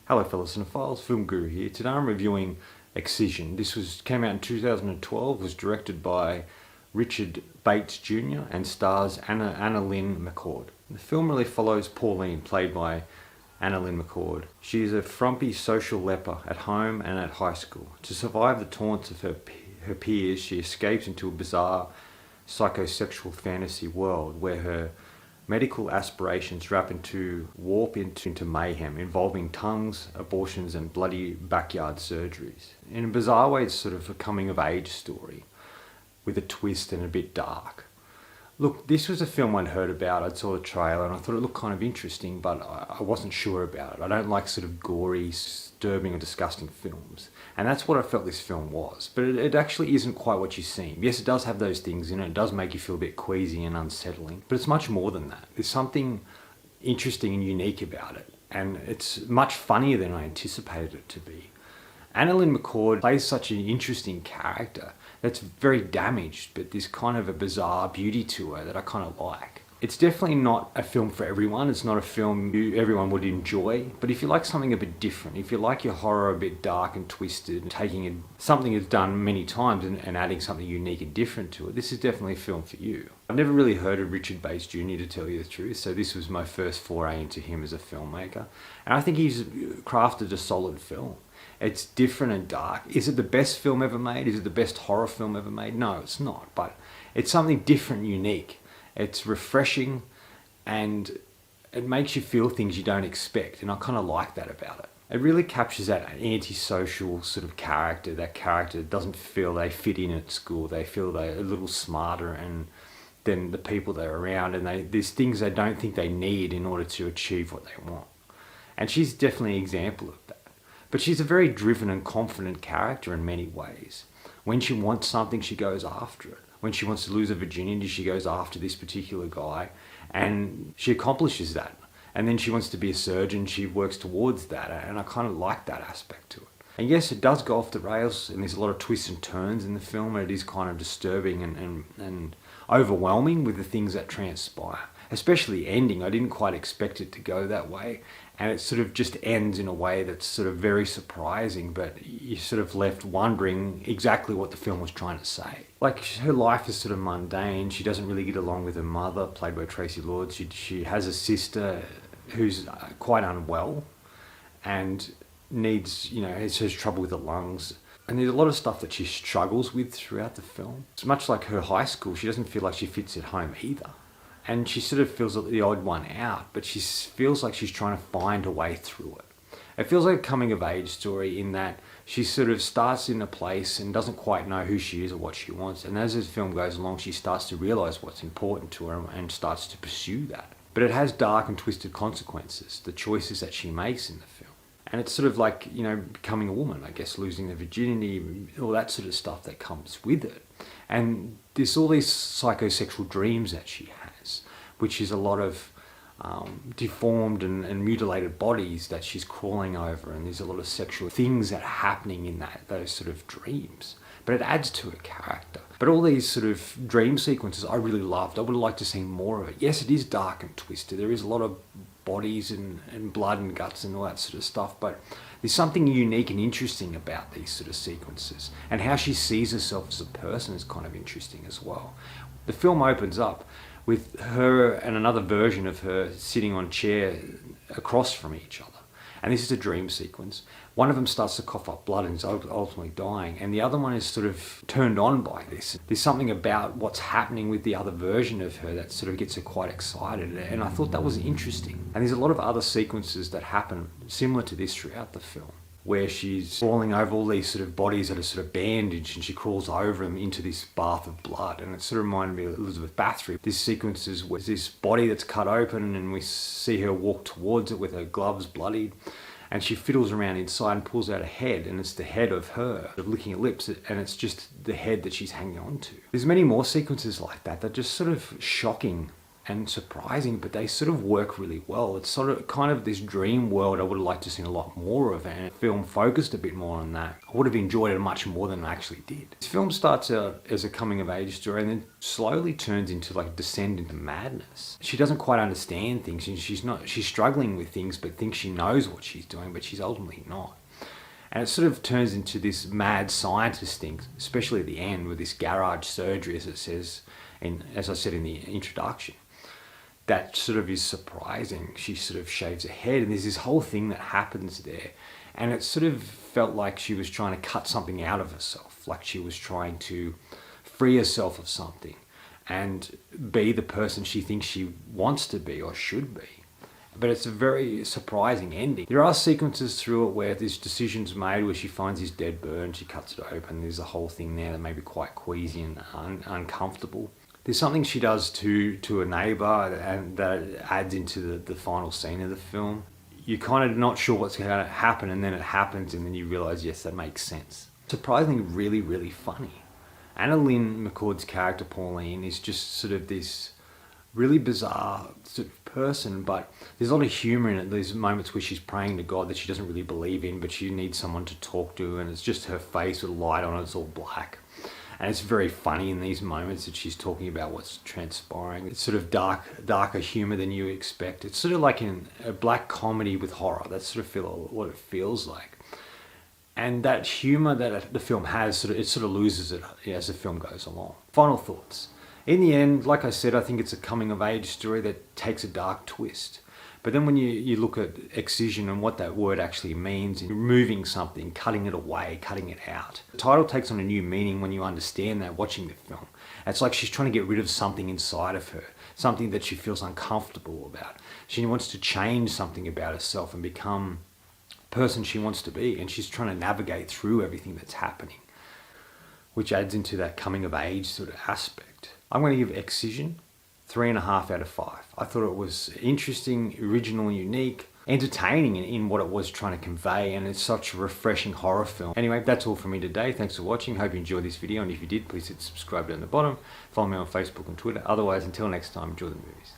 Hello fellow cinephiles, Film Guru here. Today I'm reviewing Excision. Came out in 2012, was directed by Richard Bates Jr. and stars Anna Lynn McCord. The film really follows Pauline, played by Anna Lynn McCord. She is a frumpy social leper at home and at high school. To survive the taunts of her peers, she escapes into a bizarre psychosexual fantasy world where her medical aspirations warp into mayhem, involving tongues, abortions and bloody backyard surgeries. In a bizarre way, it's sort of a coming-of-age story with a twist and a bit dark. Look, this was a film I'd heard about. I saw the trailer and I thought it looked kind of interesting, but I wasn't sure about it. I don't like sort of gory, disturbing or disgusting films. And that's what I felt this film was. But it actually isn't quite what you seem. Yes, it does have those things in it. It does make you feel a bit queasy and unsettling. But it's much more than that. There's something interesting and unique about it. And it's much funnier than I anticipated it to be. Anna Lynn McCord plays such an interesting character that's very damaged, but there's kind of a bizarre beauty to her that I kind of like. It's definitely not a film for everyone. It's not a film everyone would enjoy. But if you like something a bit different, if you like your horror a bit dark and twisted, and taking something that's done many times and adding something unique and different to it, this is definitely a film for you. I've never really heard of Richard Bates Jr. to tell you the truth, so this was my first foray into him as a filmmaker. And I think he's crafted a solid film. It's different and dark. Is it the best film ever made? Is it the best horror film ever made? No, it's not. But it's something different and unique. It's refreshing and it makes you feel things you don't expect. And I kind of like that about it. It really captures that antisocial sort of character. That character doesn't feel they fit in at school. They feel they're a little smarter than the people they're around. And there's things they don't think they need in order to achieve what they want. And she's definitely an example of that. But she's a very driven and confident character in many ways. When she wants something, she goes after it. When she wants to lose her virginity, she goes after this particular guy and she accomplishes that. And then she wants to be a surgeon, she works towards that, and I kind of like that aspect to it. And yes, it does go off the rails and there's a lot of twists and turns in the film, and it is kind of disturbing and overwhelming with the things that transpire. Especially the ending, I didn't quite expect it to go that way. And it sort of just ends in a way that's sort of very surprising, but you're sort of left wondering exactly what the film was trying to say. Like, her life is sort of mundane. She doesn't really get along with her mother, played by Tracy Lords. She has a sister who's quite unwell and has trouble with her lungs. And there's a lot of stuff that she struggles with throughout the film. It's much like her high school. She doesn't feel like she fits at home either. And she sort of feels the odd one out, but she feels like she's trying to find a way through it. It feels like a coming-of-age story in that she sort of starts in a place and doesn't quite know who she is or what she wants. And as the film goes along, she starts to realise what's important to her and starts to pursue that. But it has dark and twisted consequences, the choices that she makes in the film. And it's sort of like, becoming a woman, I guess, losing the virginity, all that sort of stuff that comes with it. And there's all these psychosexual dreams that she has, which is a lot of deformed and mutilated bodies that she's crawling over, and there's a lot of sexual things that are happening in those sort of dreams. But it adds to her character. But all these sort of dream sequences I really loved. I would have liked to see more of it. Yes, it is dark and twisted. There is a lot of bodies and blood and guts and all that sort of stuff, but there's something unique and interesting about these sort of sequences, and how she sees herself as a person is kind of interesting as well. The film opens up with her and another version of her sitting on a chair across from each other, and this is a dream sequence. One of them starts to cough up blood and is ultimately dying, and the other one is sort of turned on by this. There's something about what's happening with the other version of her that sort of gets her quite excited, and I thought that was interesting. And there's a lot of other sequences that happen similar to this throughout the film, where she's crawling over all these sort of bodies that are sort of bandaged, and she crawls over them into this bath of blood. And it sort of reminded me of Elizabeth Bathory. This sequence is with this body that's cut open, and we see her walk towards it with her gloves bloodied. And she fiddles around inside and pulls out a head, and it's the head of her licking her lips, and it's just the head that she's hanging on to. There's many more sequences like that. They're just sort of shocking and surprising, but they sort of work really well. It's sort of kind of this dream world I would have liked to see a lot more of, and the film focused a bit more on that. I would have enjoyed it much more than I actually did. This film starts out as a coming of age story and then slowly turns into like descend into madness. She doesn't quite understand things, and she's struggling with things, but thinks she knows what she's doing, but she's ultimately not. And it sort of turns into this mad scientist thing, especially at the end with this garage surgery, as it says, as I said in the introduction. That sort of is surprising. She sort of shaves her head, and there's this whole thing that happens there. And it sort of felt like she was trying to cut something out of herself, like she was trying to free herself of something and be the person she thinks she wants to be or should be. But it's a very surprising ending. There are sequences through it where there's decisions made where she finds this dead bird and she cuts it open. There's a whole thing there that may be quite queasy and uncomfortable. There's something she does to a neighbour, and that adds into the final scene of the film. You're kind of not sure what's going to happen, and then it happens, and then you realise, yes, that makes sense. Surprisingly, really, really funny. Anna Lynn McCord's character, Pauline, is just sort of this really bizarre sort of person, but there's a lot of humour in it. There's moments where she's praying to God that she doesn't really believe in, but she needs someone to talk to, and it's just her face with a light on it, it's all black. And it's very funny in these moments that she's talking about what's transpiring. It's sort of darker humour than you expect. It's sort of like in a black comedy with horror. That's sort of what it feels like. And that humour that the film has, it sort of loses it as the film goes along. Final thoughts. In the end, like I said, I think it's a coming-of-age story that takes a dark twist. But then when you look at excision and what that word actually means, removing something, cutting it away, cutting it out. The title takes on a new meaning when you understand that watching the film. It's like she's trying to get rid of something inside of her, something that she feels uncomfortable about. She wants to change something about herself and become the person she wants to be, and she's trying to navigate through everything that's happening, which adds into that coming-of-age sort of aspect. I'm going to give Excision 3.5 out of 5. I thought it was interesting, original, unique, entertaining in what it was trying to convey, and it's such a refreshing horror film. Anyway, that's all from me today. Thanks for watching. Hope you enjoyed this video, and if you did, please hit subscribe down the bottom. Follow me on Facebook and Twitter. Otherwise, until next time, enjoy the movies.